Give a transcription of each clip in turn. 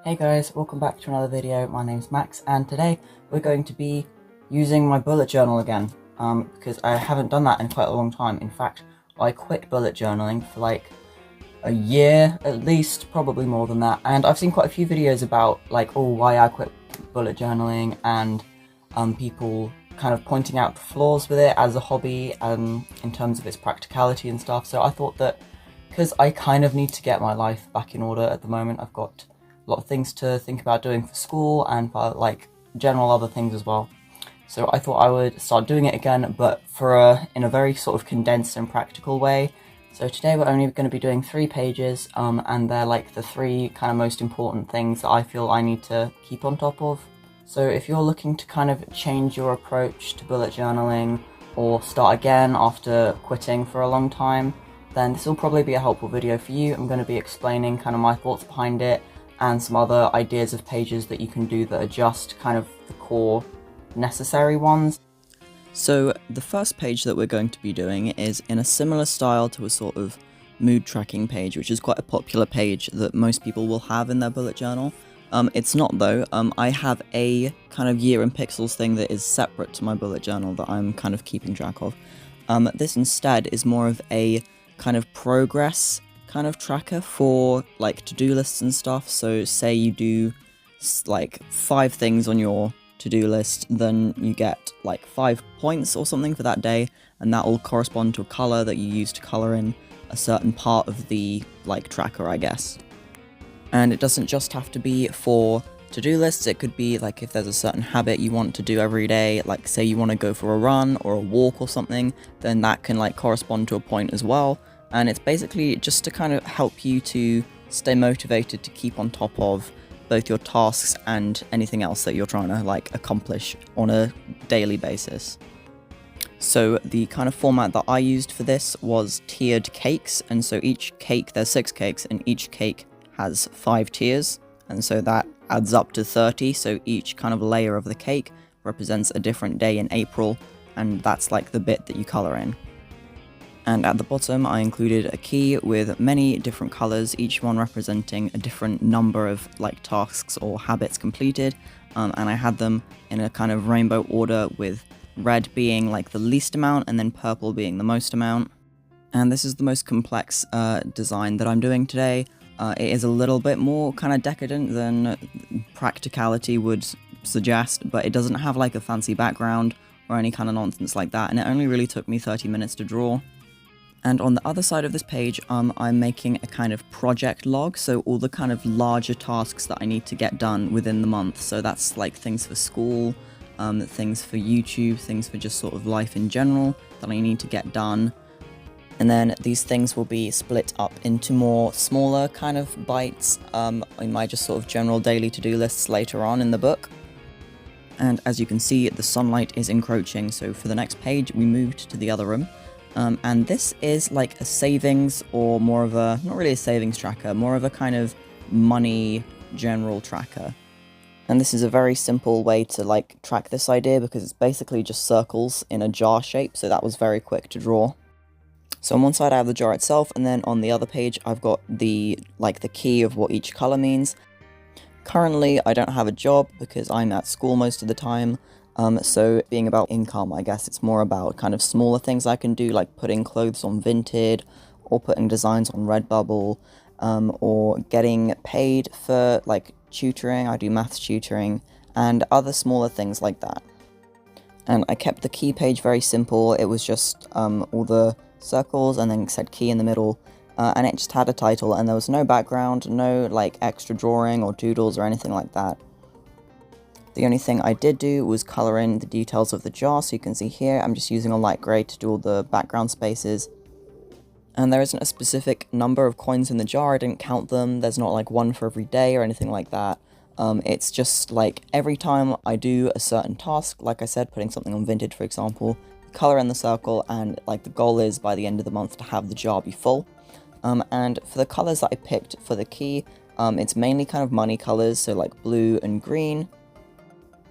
Hey guys, welcome back to another video. My name's Max, and today we're going to be using my bullet journal again, because I haven't done that in quite a long time. In fact, I quit bullet journaling for like a year at least, probably more than that, and I've seen quite a few videos about like, oh, why I quit bullet journaling, and people kind of pointing out the flaws with it as a hobby, in terms of its practicality and stuff. So I thought that because I kind of need to get my life back in order at the moment, I've got a lot of things to think about doing for school and for like general other things as well. So I thought I would start doing it again, but in a very sort of condensed and practical way. So today we're only going to be doing 3 pages, and they're like the 3 kind of most important things that I feel I need to keep on top of. So if you're looking to kind of change your approach to bullet journaling or start again after quitting for a long time, then this will probably be a helpful video for you. I'm going to be explaining kind of my thoughts behind it and some other ideas of pages that you can do that are just kind of the core necessary ones. So the first page that we're going to be doing is in a similar style to a sort of mood tracking page, which is quite a popular page that most people will have in their bullet journal. It's not though. I have a kind of year in pixels thing that is separate to my bullet journal that I'm kind of keeping track of. This instead is more of a kind of progress kind of tracker for like to-do lists and stuff. So say you do like 5 things on your to-do list, then you get like 5 points or something for that day, and that will correspond to a color that you use to color in a certain part of the like tracker, I guess. And it doesn't just have to be for to-do lists. It could be like if there's a certain habit you want to do every day, like say you want to go for a run or a walk or something, then that can like correspond to a point as well. And it's basically just to kind of help you to stay motivated to keep on top of both your tasks and anything else that you're trying to like accomplish on a daily basis. So the kind of format that I used for this was tiered cakes, and so each cake, there's 6 cakes, and each cake has 5 tiers, and so that adds up to 30, so each kind of layer of the cake represents a different day in April, and that's like the bit that you colour in. And at the bottom I included a key with many different colours, each one representing a different number of like tasks or habits completed, and I had them in a kind of rainbow order, with red being like the least amount and then purple being the most amount. And this is the most complex design that I'm doing today. It is a little bit more kind of decadent than practicality would suggest, but it doesn't have like a fancy background or any kind of nonsense like that, and it only really took me 30 minutes to draw. And on the other side of this page, I'm making a kind of project log, so all the kind of larger tasks that I need to get done within the month. So that's like things for school, things for YouTube, things for just sort of life in general that I need to get done. And then these things will be split up into more smaller kind of bites in my just sort of general daily to-do lists later on in the book. And as you can see, the sunlight is encroaching, so for the next page we moved to the other room. And this is like a savings, or more of a, not really a savings tracker, more of a kind of money general tracker. And this is a very simple way to like track this idea, because it's basically just circles in a jar shape, so that was very quick to draw. So on one side I have the jar itself, and then on the other page I've got the key of what each color means. Currently I don't have a job because I'm at school most of the time. So being about income, I guess it's more about kind of smaller things I can do, like putting clothes on Vinted, or putting designs on Redbubble, or getting paid for like tutoring. I do maths tutoring, and other smaller things like that. And I kept the key page very simple. It was just all the circles and then said key in the middle, and it just had a title, and there was no background, no like extra drawing or doodles or anything like that. The only thing I did do was colour in the details of the jar, so you can see here I'm just using a light grey to do all the background spaces. And there isn't a specific number of coins in the jar, I didn't count them, there's not like one for every day or anything like that. It's just like every time I do a certain task, like I said, putting something on Vinted for example, colour in the circle, and like the goal is by the end of the month to have the jar be full. And for the colours that I picked for the key, it's mainly kind of money colours, so like blue and green.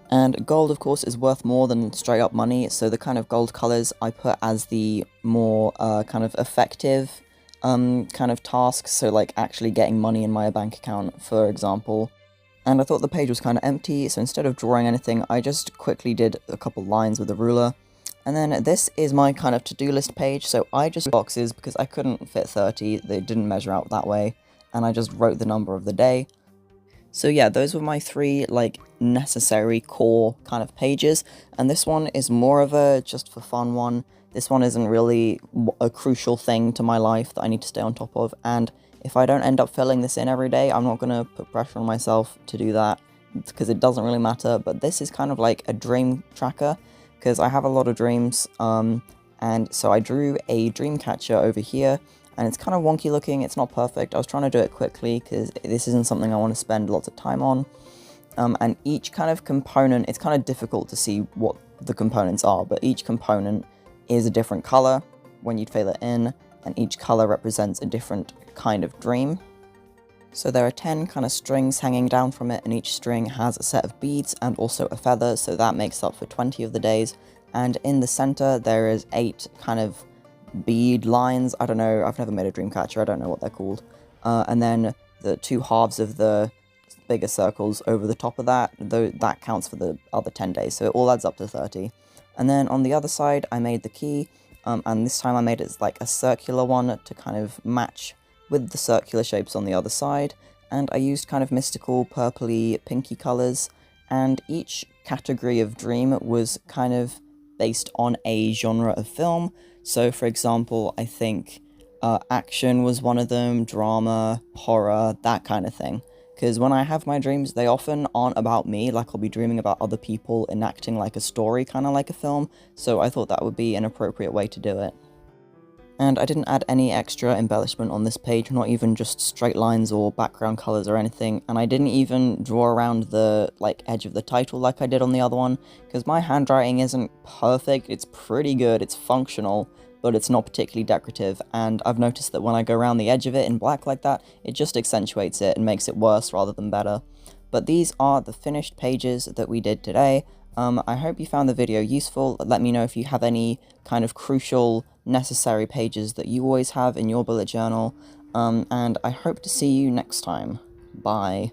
And gold, of course, is worth more than straight up money, so the kind of gold colours I put as the more kind of effective kind of tasks, so like actually getting money in my bank account, for example. And I thought the page was kind of empty, so instead of drawing anything, I just quickly did a couple lines with a ruler. And then this is my kind of to-do list page, so I just boxes because I couldn't fit 30, they didn't measure out that way, and I just wrote the number of the day. So yeah, those were my three, like, necessary core kind of pages, and this one is more of a just for fun one. This one isn't really a crucial thing to my life that I need to stay on top of, and if I don't end up filling this in every day, I'm not going to put pressure on myself to do that, because it doesn't really matter, but this is kind of like a dream tracker, because I have a lot of dreams, and so I drew a dream catcher over here, and it's kind of wonky looking, it's not perfect. I was trying to do it quickly, because this isn't something I want to spend lots of time on, and each kind of component, it's kind of difficult to see what the components are, but each component is a different color when you'd fill it in, and each color represents a different kind of dream. So there are 10 kind of strings hanging down from it, and each string has a set of beads and also a feather, so that makes up for 20 of the days. And in the center there is 8 kind of bead lines. I don't know, I've never made a dream catcher, I don't know what they're called. And then the 2 halves of the bigger circles over the top of that, though that counts for the other 10 days, so it all adds up to 30. And then on the other side I made the key, and this time I made it like a circular one to kind of match with the circular shapes on the other side, and I used kind of mystical purpley pinky colours, and each category of dream was kind of based on a genre of film. So for example, I think action was one of them, drama, horror, that kind of thing. Because when I have my dreams, they often aren't about me, like I'll be dreaming about other people enacting like a story, kind of like a film, so I thought that would be an appropriate way to do it. And I didn't add any extra embellishment on this page, not even just straight lines or background colours or anything, and I didn't even draw around the edge of the title like I did on the other one, because my handwriting isn't perfect, it's pretty good, it's functional, but it's not particularly decorative, and I've noticed that when I go around the edge of it in black like that, it just accentuates it and makes it worse rather than better. But these are the finished pages that we did today. I hope you found the video useful. Let me know if you have any kind of crucial, necessary pages that you always have in your bullet journal, and I hope to see you next time. Bye.